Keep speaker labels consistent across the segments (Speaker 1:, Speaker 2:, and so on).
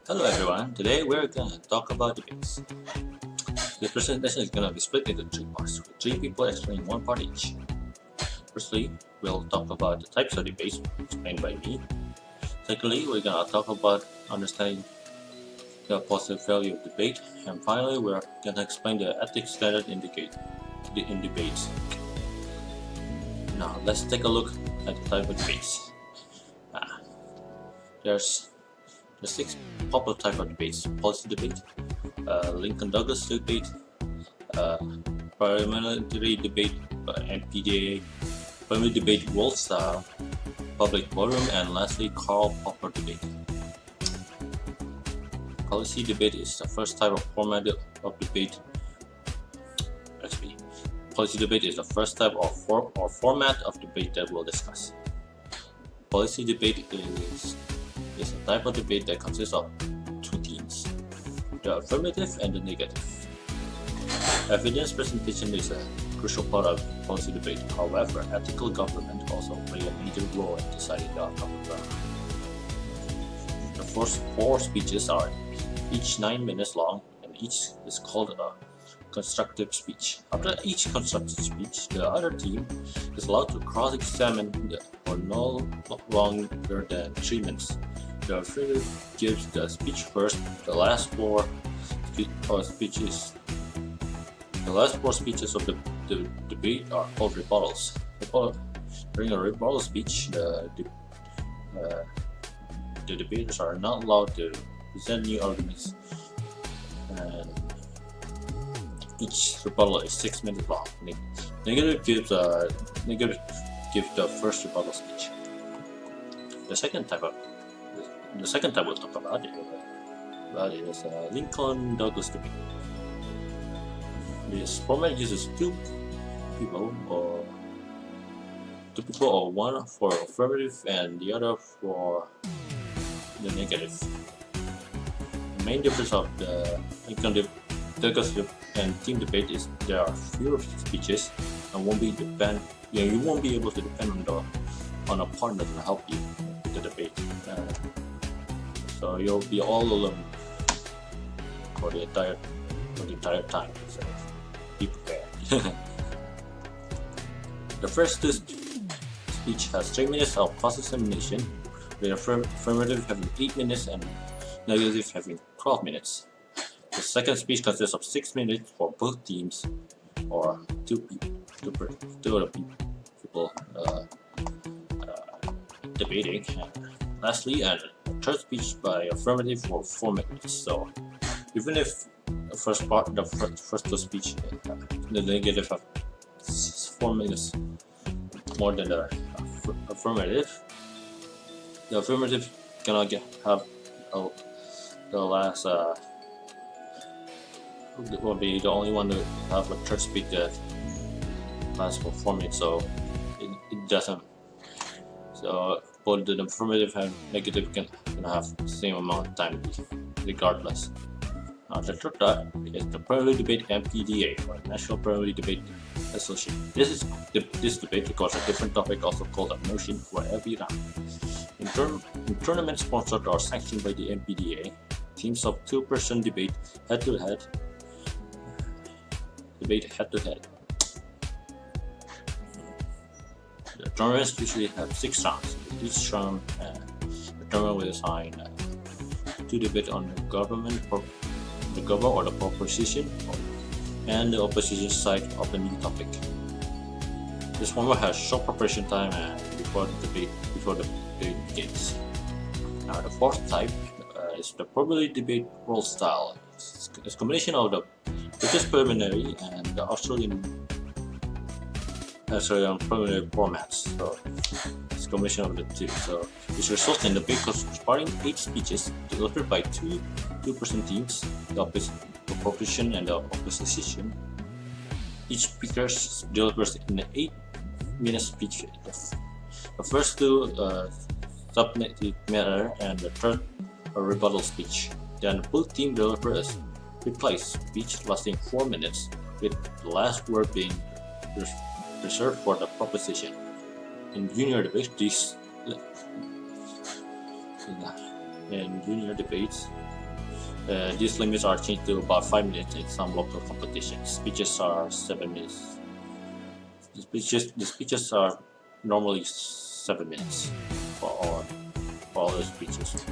Speaker 1: Hello everyone, today we're gonna talk about debates. This presentation is gonna be split into three parts, with three people explaining one part each. Firstly, we'll talk about the types of debates explained by me. Secondly, we're gonna talk about understanding the positive value of debate. And finally, we're gonna explain the ethics standard in debates. Now, let's take a look at the type of debates. There's the six popular type of debates: policy debate, Lincoln-Douglas debate, parliamentary debate, MPDA, family debate world style, public forum, and lastly Karl Popper debate. Policy debate is the first type of format of debate. Policy debate is the first type of format of debate that we'll discuss. Policy debate is a type of debate that consists of two teams: the affirmative and the negative. Evidence presentation is a crucial part of policy debate. However, ethical government also play a major role in deciding the outcome of the. The first four speeches are each 9 minutes long, and each is called a constructive speech. After each constructive speech, the other team is allowed to cross-examine for no longer than 3 minutes. The affirmative gives the speech first. The last four speeches of the debate are called rebuttals. During a rebuttal speech, the debaters are not allowed to present new arguments, and each rebuttal is 6 minutes long. Negative gives the first rebuttal speech. The second type we'll talk about is Lincoln-Douglas debate. This format uses two people, or one for affirmative and the other for the negative. The main difference of the Lincoln-Douglas and team debate is there are fewer speeches and you won't be able to depend on a partner to help you with the debate. So you'll be all alone for the entire time. So be prepared. The first speech has 3 minutes of cross-examination, with affirmative having 8 minutes and negative having 12 minutes. The second speech consists of 6 minutes for both teams, or two other people debating. Lastly, a third speech by affirmative for 4 minutes. So even if the first two speech, the negative have 4 minutes more than the affirmative, the affirmative cannot have the last will be the only one to have a third speech that lasts for 4 minutes, so it doesn't. So both the affirmative and negative can have the same amount of time regardless. The third type is the Parliamentary Debate MPDA, or National Parliamentary Debate Association. This debate records a different topic, also called a motion, for every round. In tournaments sponsored or sanctioned by the MPDA, teams of two-person debate head-to-head. The tournaments usually have 6 rounds. Each round, the tournament will assign 2 debate on the government or the proposition, and the opposition side of the new topic. This format has short preparation time before the debate begins. Now, the fourth type is the probability debate world style. It's a combination of the British preliminary and the Australian preliminary formats. So it's a combination of the two. So this results in the debate sparring 8 speeches delivered by two-person teams, the proposition and the opposition. Each speaker delivers in an 8-minute speech. The first 2 subject matter and the third a rebuttal speech. Then both teams deliver a reply speech lasting 4 minutes, with the last word being reserved for the proposition. In junior debate, in junior debates. These limits are changed to about 5 minutes in some local competitions. Speeches are 7 minutes. The speeches are normally 7 minutes for all the speeches,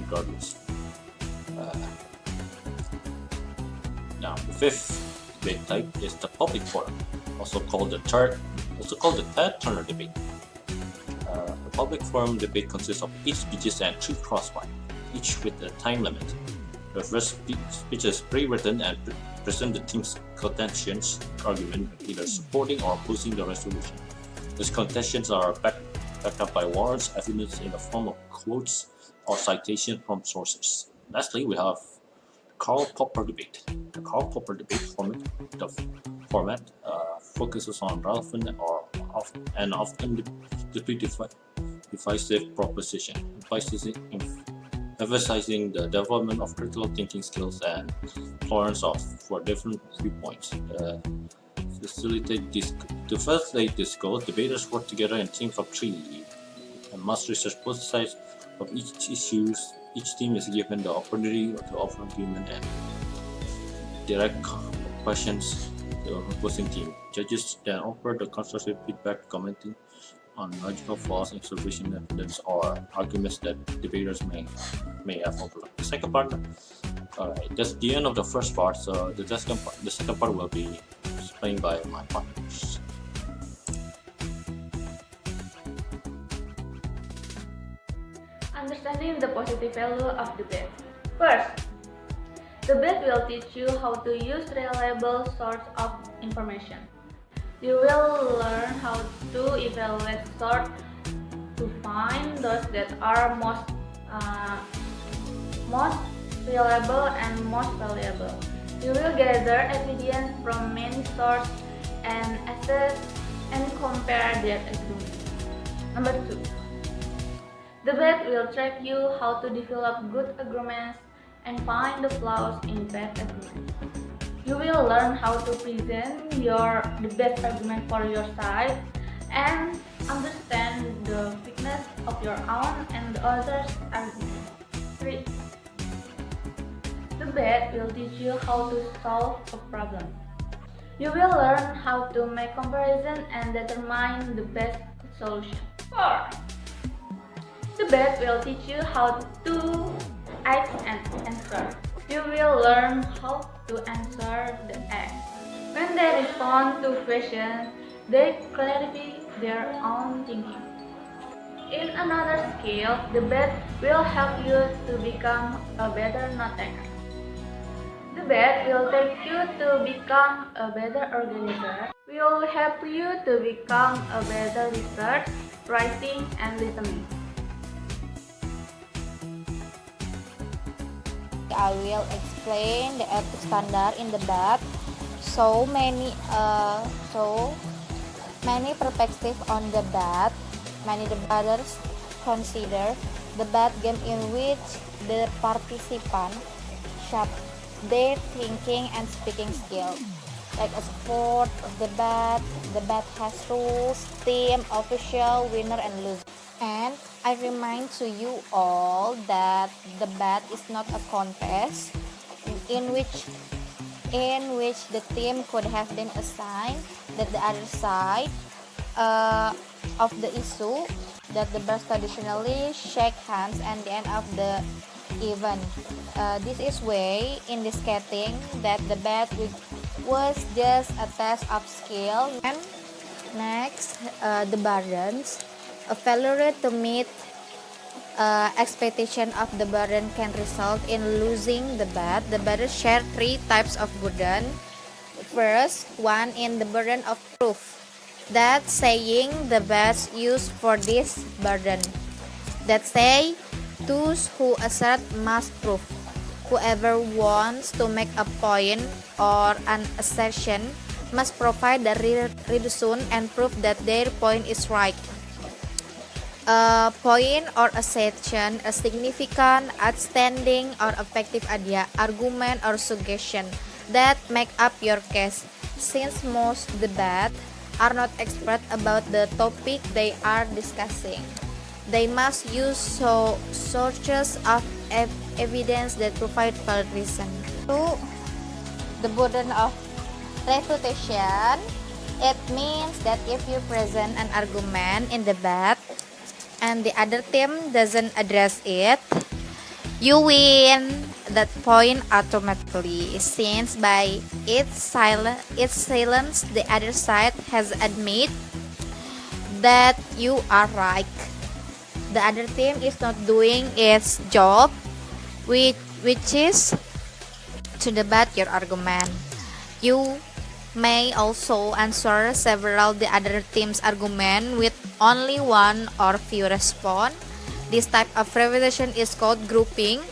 Speaker 1: regardless. Now, the fifth debate type is the public forum, also called the third turner debate. The public forum debate consists of 8 speeches and 3 crossfire, each with a time limit. The first speech is pre-written and present the team's contentions argument, either supporting or opposing the resolution. These contentions are backed up by warrants, evidence in the form of quotes or citation from sources. Lastly, we have Karl Popper debate. The Karl Popper debate format focuses on relevant and often divisive proposition, emphasizing the development of critical thinking skills and tolerance for different viewpoints. To facilitate discourse, debaters work together in teams of 3 and must research both sides of each issue. Each team is given the opportunity to offer argument and direct questions to the opposing team. Judges then offer the constructive feedback, commenting on logical flaws, observation, evidence, or arguments that debaters may have overlooked. The second part, that's the end of the first part. So the second part will be explained by my partners.
Speaker 2: Understanding the positive value of debate. First, debate will teach you how to use reliable source of information. You will learn how to evaluate sources to find those that are most reliable and most valuable. You will gather evidence from many sources and assess and compare their arguments. Number 2. Debate will train you how to develop good arguments and find the flaws in bad arguments. You will learn how to present the best argument for your side and understand the weakness of your own and the other's argument. 3. Debate will teach you how to solve a problem. You will learn how to make comparison and determine the best solution. 4. Debate will teach you how to ask and answer. You will learn how to answer the ask. When they respond to questions, they clarify their own thinking. In another skill, debate will help you to become a better note taker. Debate will take you to become a better organizer. Will help you to become a better research, writing, and listening.
Speaker 3: I will explain the ethics standard in debate. So many perspectives on debate. Many debaters consider debate game in which the participant shape their thinking and speaking skills. Like a sport debate has rules, team, official, winner and loser. And I remind to you all that debate is not a contest in which the team could have been assigned that the other side of the issue, that the birds traditionally shake hands at the end of the event. This is way indicating that the debate was just a test of skill. And next, the burdens. A failure to meet expectation of the burden can result in losing the bet. The bettors share 3 types of burden. First, one in the burden of proof. That saying the best used for this burden. That say, those who assert must prove. Whoever wants to make a point or an assertion must provide the reason and prove that their point is right. A point or assertion, a significant, outstanding, or effective idea, argument, or suggestion that make up your case. Since most debates are not expert about the topic they are discussing, They must use sources of evidence that provide valid reason. 2. The burden of refutation. It means that if you present an argument in debate and the other team doesn't address it, you win that point automatically, since by its silence the other side has admitted that you are right. The other team is not doing its job, which is to debate your argument. You may also answer several the other team's argument with only one or few response. This type of representation is called grouping,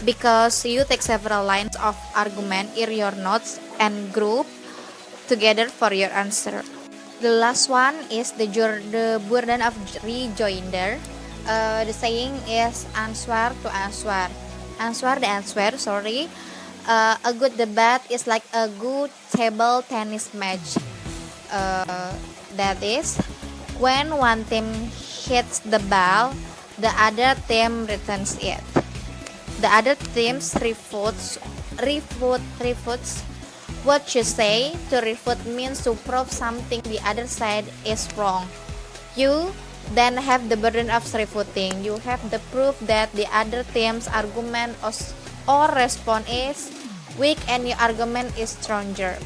Speaker 3: because you take several lines of argument in your notes and group together for your answer. The last one is the burden of rejoinder. The saying is answer to answer. A good debate is like a good table tennis match. That is, when one team hits the ball, the other team returns it. The other team refutes what you say. To refute means to prove something the other side is wrong. You then have the burden of refuting. You have the proof that the other team's argument or response is weak and your argument is stronger.